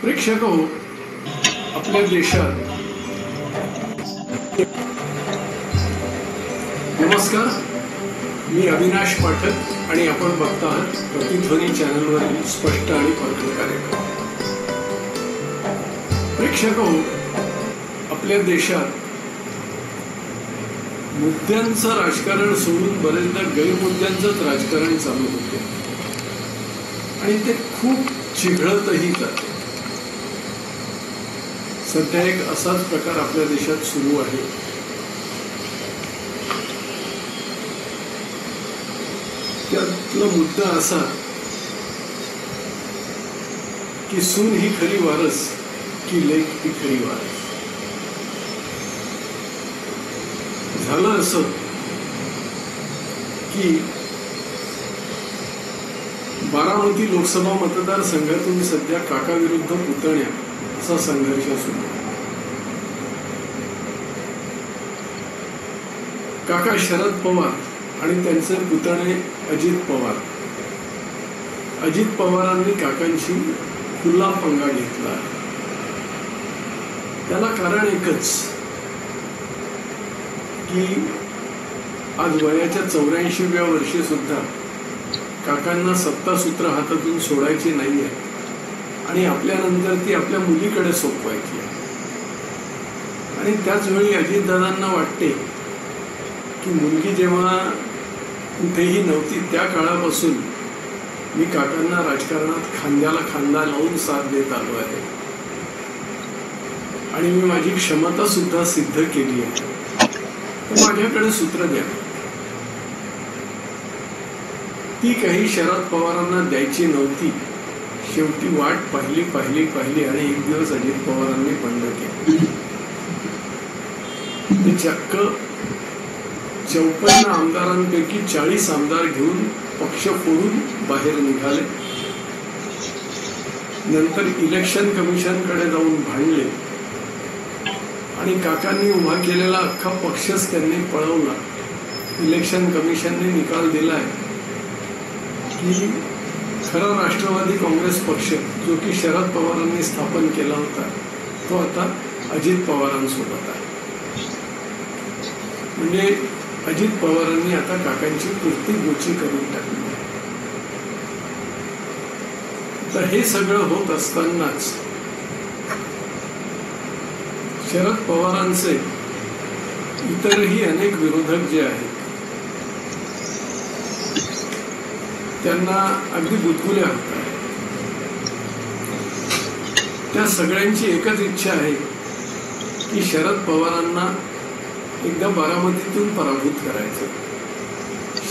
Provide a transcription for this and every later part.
प्रेक्षक हो, आपल्या देशात नमस्कार. मी अविनाश पाठक आणि आपण बघता आहात प्रतिध्वनी चॅनलवरील स्पष्ट आणि परखड कार्यक्रम. प्रेक्षक हो, आपल्या देशात मुद्द्यांचं राजकारण सोडून बरेचदा गैरमुद्द्यांचंच राजकारण चालू होते आणि ते खूप चिघळतही जाते. सध्या एक असाच प्रकार आपल्या देशात सुरू आहे. त्यातला मुद्दा असा की सून ही खरी वारस की लेक ही खरी वारस. झालं असं की बारामती लोकसभा मतदारसंघातून सध्या काका विरुद्ध पुतण्या असा संघर्ष सुरू. काका शरद पवार आणि त्यांचे पुतणे अजित पवार. अजित पवारांनी काकांशी खुला पंगा घेतला. त्याला कारण एकच की आज वयाच्या 84व्या वर्षी सुद्धा काकांना सत्तासूत्र हातातून सोडायची नाहीये आणि आपल्यानंतर ती आपल्या मुलीकडे सोपवायची आहे. आणि त्याच वेळी अजितदादांना वाटते की मुलगी जेव्हा कुठेही नव्हती त्या काळापासून मी काकांना राजकारणात खांद्याला खांदा लावून साथ देत आलो आहे आणि मी माझी क्षमता सुद्धा सिद्ध केली आहे, तर माझ्याकडे सूत्र द्या. ती काही शरद पवारांना द्यायची नव्हती. शेवटी वाट पाहिली आणि एक दिवस अजित पवारांनी बंद केली. ते चक्क 54 आमदारांपैकी 40 आमदार घेऊन पक्ष फोडून बाहेर निघाले. नंतर इलेक्शन कमिशनकडे जाऊन भांडले आणि काकांनी उभा केलेला अख्खा पक्षच त्यांनी पळवला. इलेक्शन कमिशनने निकाल दिलाय की खरा राष्ट्रवादी काँग्रेस पक्ष जो की शरद पवारांनी स्थापन केला होता तो आता अजित पवारांसोबत आहे. म्हणजे अजित पवारांनी आता काकांची पुरती गोची करून टाकली. तर हे सगळं होत असतानाच शरद पवारांचे इतरही अनेक विरोधक जे आहेत त्यांना अगदी गुदगुल्या होतात. त्या सगळ्यांची एकच इच्छा आहे की शरद पवारांना एकदा बारामतीतून पराभूत करायचं.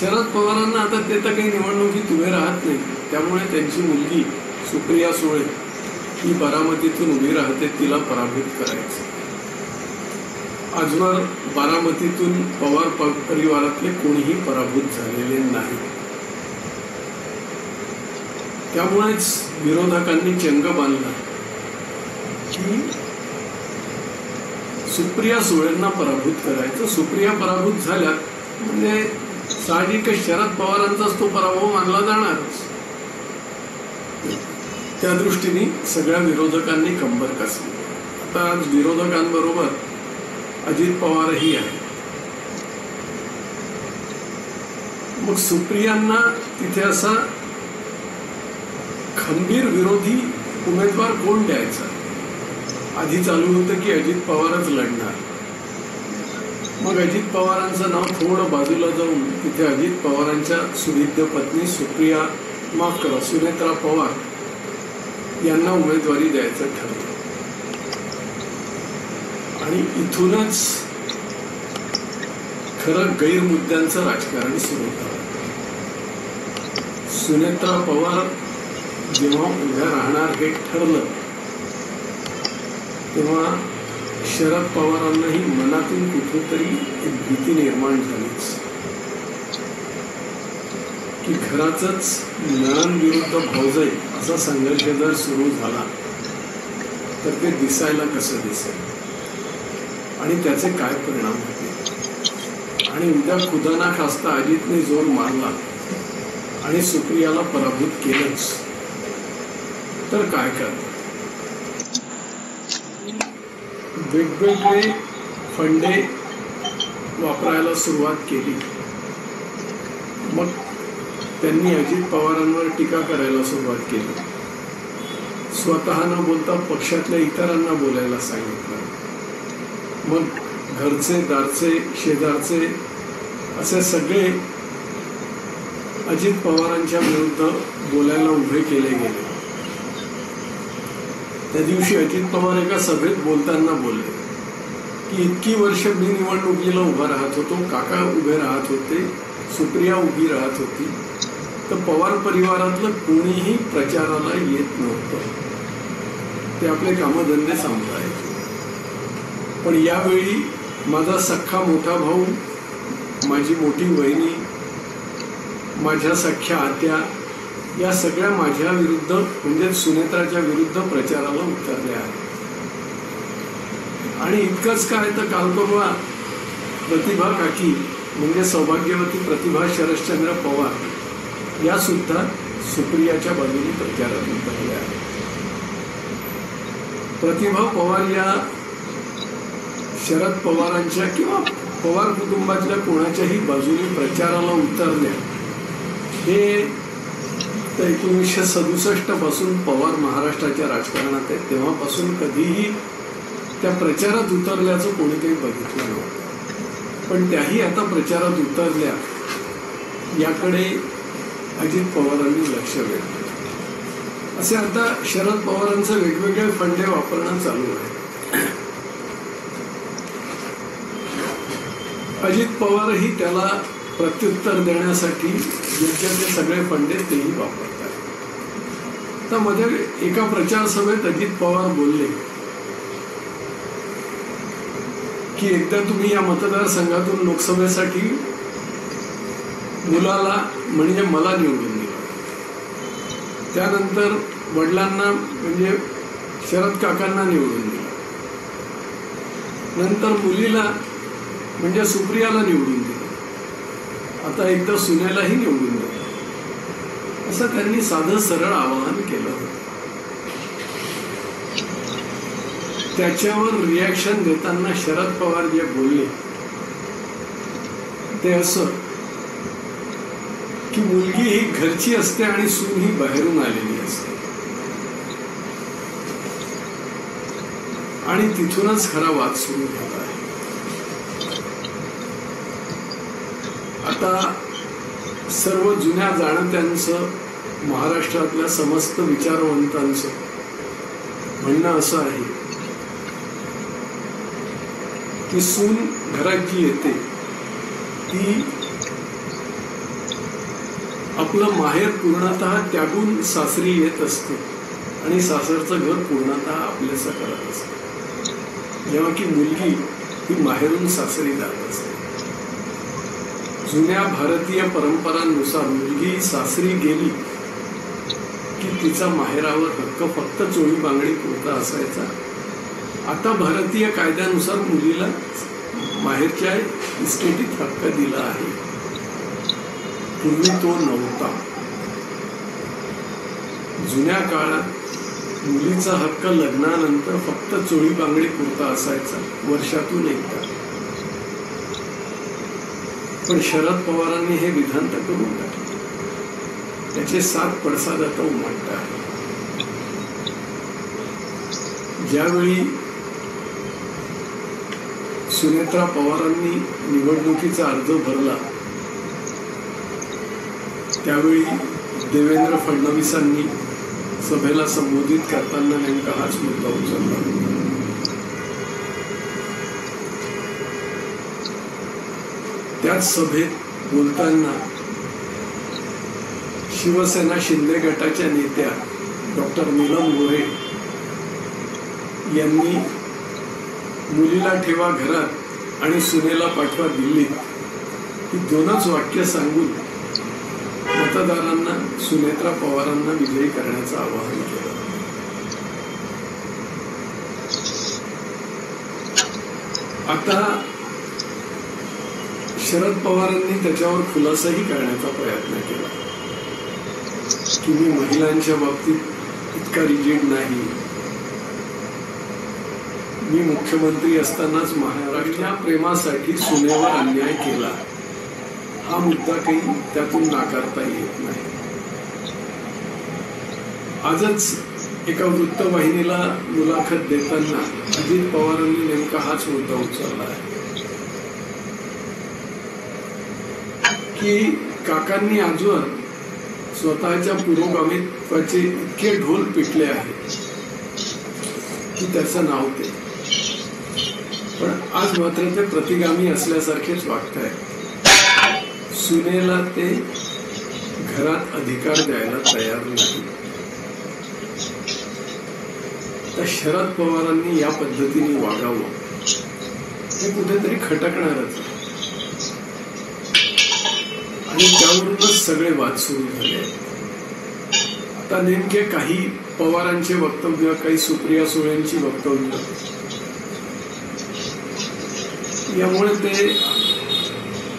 शरद पवारांना आता ते तर काही निवडणुकीत उभे राहत नाही, त्यामुळे त्यांची मुलगी सुप्रिया सुळे ही बारामतीतून उभी राहते, तिला पराभूत करायचं. आजवर बारामतीतून पवार परिवारातले कोणीही पराभूत झालेले नाही. त्यामुळेच विरोधकांनी चंग बांधला की सुप्रिया सुळेंना पराभूत करायचं. सुप्रिया पराभूत झाल्या म्हणजे साहजिकच शरद पवारांचाच तो पराभव मानला जाणारच. त्या दृष्टीने सगळ्या विरोधकांनी कंबर कसली. आता आज विरोधकांबरोबर अजित पवारही आहे. मग सुप्रियांना तिथे असा खंबीर विरोधी उमेदवार कोण द्यायचा. आधी चालू होतं की अजित पवारच लढणार. मग अजित पवारांचं नाव थोडं बाजूला जाऊन तिथे अजित पवारांच्या सुविद्य पत्नी सुनेत्रा पवार यांना उमेदवारी द्यायचं ठरलं. आणि इथूनच खरं गैरमुद्द्यांचं राजकारण सुरू होतं. सुनेत्रा पवार जेव्हा उभ्या राहणार हे ठरलं तेव्हा शरद पवारांनाही मनातून कुठेतरी एक भीती निर्माण झालीच की घराचंच नणंद भाऊजाई असा संघर्ष जर सुरू झाला तर ते दिसायला कसं दिसेल आणि त्याचे काय परिणाम होतील. आणि उद्या खुदाना खास्ता अजितने जोर मारला आणि सुप्रियाला पराभूत केलंच तर काय करणार. वेगवेगळे फंडे वापरायला सुरुवात केली. मग त्यांनी अजित पवारांवर टीका करायला सुरुवात केली. स्वतः न बोलता पक्षातल्या इतरांना बोलायला सांगितलं. मग घरचे, दारचे, शेजारचे असे सगळे अजित पवारांच्या विरुद्ध बोलायला उभे केले गेले. त्या दिवशी अजित पवार एका सभेत बोलताना बोलले की इतकी वर्ष मी निवडणुकीला उभा राहत होतो, काका उभे राहत होते, सुप्रिया उभी राहत होती, तर पवार परिवारातलं कोणीही प्रचाराला येत नव्हतं. ते आपले कामधंदे सांभाळायचे. पण यावेळी माझा सख्खा मोठा भाऊ, माझी मोठी बहिणी, माझ्या सख्या आत्या या सगळ्या माझ्या विरुद्ध म्हणजे सुनेत्राच्या विरुद्ध प्रचाराला उतरल्या आहेत. आणि इतकंच काय तर काल परवा प्रतिभा काकी म्हणजे सौभाग्यवती प्रतिभा शरदचंद्र पवार या सुद्धा सुप्रियाच्या बाजूने प्रचारात उतरल्या आहेत. प्रतिभा पवार या शरद पवारांच्या किंवा पवार कुटुंबातल्या कोणाच्याही बाजूने प्रचाराला उतरल्या. हे 1967 पासून पवार महाराष्ट्राच्या राजकारणात आहेत. तेव्हापासून कधीही त्या प्रचारात उतरल्याचं कोणी काही बघितलं नव्हतं. पण त्याही आता प्रचारात उतरल्या याकडे अजित पवारांनी लक्ष वेधलं. असे आता शरद पवारांचे वेगवेगळे फंडे वापरणं चालू आहे. अजित पवारही त्याला प्रत्युत्तर देण्यासाठी योग्य ते सगळे फंडे तेही वापरतात. तर मध्ये एका प्रचार सभेत अजित पवार बोलले की एकदा तुम्ही या मतदारसंघातून लोकसभेसाठी मुलाला म्हणजे मला निवडून दिलं. त्यानंतर वडिलांना म्हणजे शरद काकांना निवडून दिलं. नंतर मुलीला म्हणजे सुप्रियाला निवडून दिलं. आता एकदा सुनेलाही निवडून दिलं. असं त्यांनी साधं सरळ आवाहन केलं. त्याच्यावर रिॲक्शन देताना शरद पवार जे बोलले ते असं की मुलगी ही घरची असते आणि सून ही बाहेरून आलेली असते आणि तिथूनच खरा वाद सुरू झाला आहे. आता सर्व जुन्या जाणत्यांचं महाराष्ट्रातल्या समस्त विचारवंतांचं म्हणणं असं आहे की सून घरात जी येते ती आपलं माहेर पूर्णतः त्यागून सासरी येत असते आणि सासरचं घर पूर्णतः आपल्याचं करत असते, जेव्हा की मुलगी ही माहेरून सासरी जात असते. जुन्या भारतीय परंपरांनुसार मुलगी सासरी गेली की तिचा माहेरावर हक्क फक्त चोळी बांगडी पुरता असायचा. आता भारतीय कायद्यानुसार मुलीला माहेरच्या इस्टेटीत हक्क दिला आहे. पूर्वी तो नव्हता. जुन्या काळात मुलीचा हक्क लग्नानंतर फक्त चोळी बांगडी पुरता असायचा, वर्षातून एकदा. पण शरद पवारांनी हे विधान तर करून टाकले. त्याचे 7 पडसाद आता उमटत आहे. ज्यावेळी सुनेत्रा पवारांनी निवडणुकीचा अर्ज भरला त्यावेळी देवेंद्र फडणवीसांनी सभेला संबोधित करताना नेमका हाच मुद्दा उचलला. त्याच सभेत बोलताना शिवसेना शिंदे गटाच्या नेत्या डॉक्टर नीलम गोऱ्हे यांनी मुलीला ठेवा घरात आणि सुनेला पाठवा दिल्लीत ही 2च वाक्य सांगून मतदारांना सुनेत्रा पवारांना विजयी करण्याचं आवाहन केलं. आता शरद पवारांनी त्याच्यावर खुलासाही करण्याचा प्रयत्न केला की मी महिलांच्या बाबतीत इतका रिजिड नाही, मी मुख्यमंत्री असतानाच महाराष्ट्राच्या प्रेमासाठी सुनेवर अन्याय केला, हा मुद्दा काही त्यातून नाकारता येत नाही. आजच एका वृत्तवाहिनीला मुलाखत देताना अजित पवारांनी नेमका हाच मुद्दा उचलला आहे की काकांनी आजवर स्वतःच्या पुरोगामित्वाचे इतके ढोल पिटले आहेत की त्याचं नाव ते, पण आज मात्र ते प्रतिगामी असल्यासारखेच वागतायत. सुनेला ते घरात अधिकार द्यायला तयार नाही. तर शरद पवारांनी या पद्धतीने वागावं हे कुठेतरी खटकणारच आहे. आणि त्यावरूनच सगळे वाद सुरू झाले. आता नेमके काही पवारांचे वक्तव्य, काही सुप्रिया सुळेंची वक्तव्य, यामुळे ते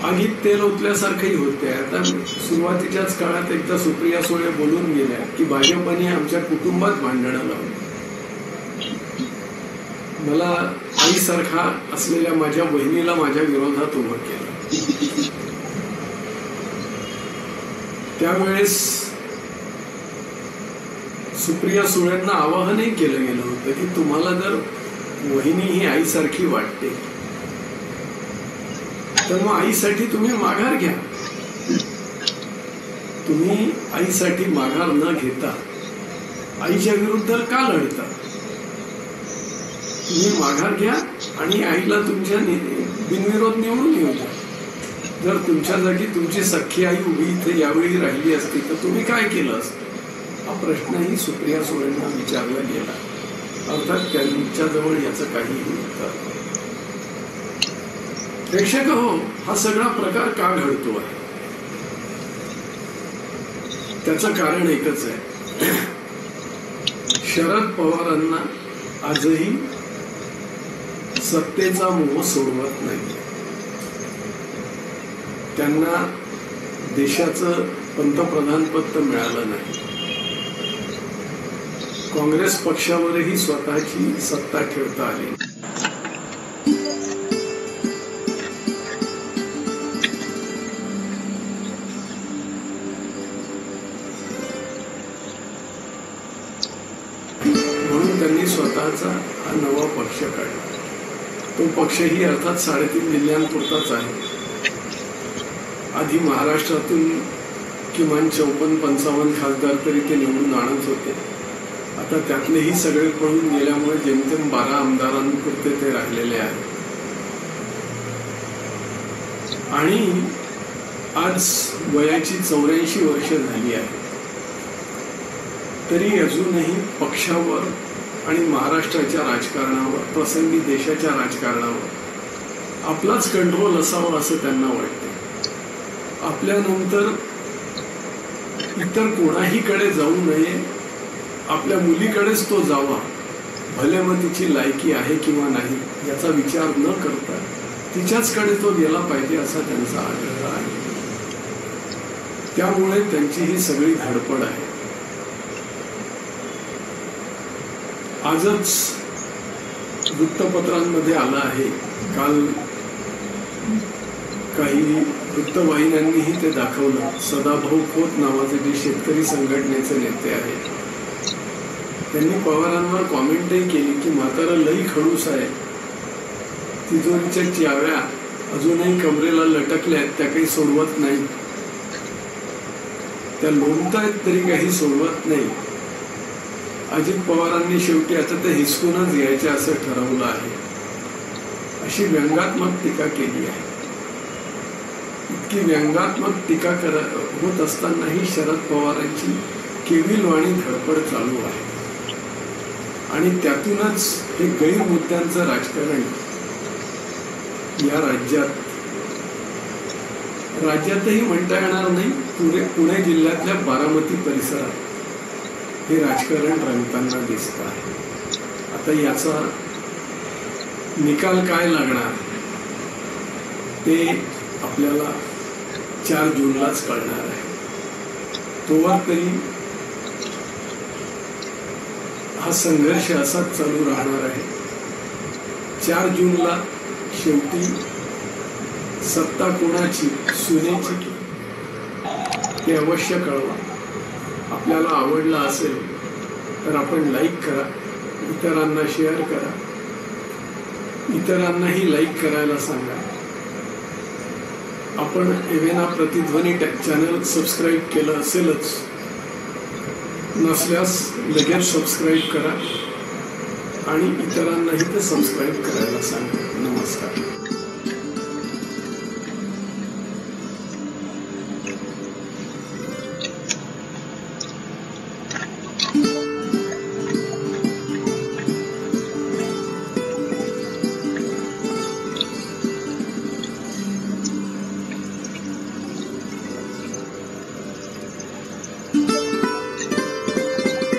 आगीत तेल ओतल्यासारखंही होते. आता सुरुवातीच्याच काळात एकदा सुप्रिया सुळे बोलून गेल्या की भाजपने आमच्या कुटुंबात भांडणं लावली. मला आईसारखा असलेल्या माझ्या बहिणीला माझ्या विरोधात उभं केलं. त्यावेळेस सुप्रिया सुळेंना आवाहनही केलं गेलं होतं की तुम्हाला जर वहिनी ही आईसारखी वाटते तर मग आईसाठी तुम्ही माघार घ्या. तुम्ही आईसाठी माघार न घेता आईच्या विरुद्ध का लढता? तुम्ही माघार घ्या आणि आईला तुमच्या बिनविरोध निवडून येऊ द्या. जर तुमच्या जागी तुमची सख्खी आई उभी इथे यावेळी राहिली असती तर तुम्ही काय केलं असतं? हा प्रश्नही सुप्रिया सुळेंना विचारला गेला. अर्थात त्यांच्याजवळ याचं काहीही उत्तर नाही. प्रेक्षक हो, हा सगळा प्रकार का घडतो आहे? त्याचं कारण एकच आहे. शरद पवारांना आजही सत्तेचा मोह सोडवत नाही. त्यांना देशाचं पंतप्रधान पद मिळालं नाही. काँग्रेस पक्षावरही स्वतःची सत्ता ठेवता आली. म्हणून त्यांनी स्वतःचा हा नवा पक्ष काढला. तो पक्षही अर्थात 3.5 जिल्ह्यांपुरताच आहे. आधी महाराष्ट्रातून किमान 54-55 खासदार तरी ते निवडून आणत होते. आता त्यातलेही सगळे पळून गेल्यामुळे जेमतेम 12 आमदारांपुरते ते राहिलेले आहेत. आणि आज वयाची 84 वर्ष झाली आहे तरी अजूनही पक्षावर आणि महाराष्ट्राच्या राजकारणावर, प्रसंगी देशाच्या राजकारणावर आपलाच कंट्रोल असावा असं त्यांना वाटते. आपल्यानंतर इतर कोणाहीकडे जाऊ नये, आपल्या मुलीकडेच तो जावा, भले मग तिची लायकी आहे किंवा नाही याचा विचार न करता तिच्याचकडे तो गेला पाहिजे असा त्यांचा आग्रह आहे. त्यामुळे त्यांची ही सगळी धडपड आहे. आजच वृत्तपत्रांमध्ये आलं आहे, काल काही वृत्तवाहिन्यांनीही ते दाखवलं. सदाभाऊ खोत नावाचे जे शेतकरी संघटनेचे नेते आहेत त्यांनी पवारांवर कॉमेंटही केली की म्हातारा लई खडूस आहे, तिजोरीच्या चाव्या अजूनही कमरेला लटकल्या आहेत, त्या काही सोडवत नाही, त्या लोंबतायत तरी काही सोडवत नाही. अजित पवारांनी शेवटी आता ते हिसकूनच घ्यायचे असं ठरवलं आहे, अशी व्यंगात्मक टीका केली आहे. इतकी व्यंगात्मक टीका होत असतानाही शरद पवारांची केविलवाणी धडपड चालू आहे. आणि त्यातूनच हे गैरमुद्द्यांचं राजकारण या राज्यातही म्हणता येणार नाही, पुणे जिल्ह्यातल्या बारामती परिसरात हे राजकारण रंगताना दिसत आहे. आता याचा निकाल काय लागणार ते आपल्याला 4 जूनलाच कळणार आहे. तोवर तरी हा संघर्ष असाच चालू राहणार आहे. 4 जूनला शेवटी सत्ता कोणाची, सुनेची, ते अवश्य कळवा. आपल्याला आवडला असेल तर आपण लाईक करा, इतरांना शेअर करा, इतरांनाही लाईक करायला सांगा. आपण एवेना प्रतिध्वनी चॅनल सबस्क्राईब केलं असेलच, नसल्यास लगेच सबस्क्राईब करा आणि इतरांनाही ते सबस्क्राईब करायला सांगा. नमस्कार.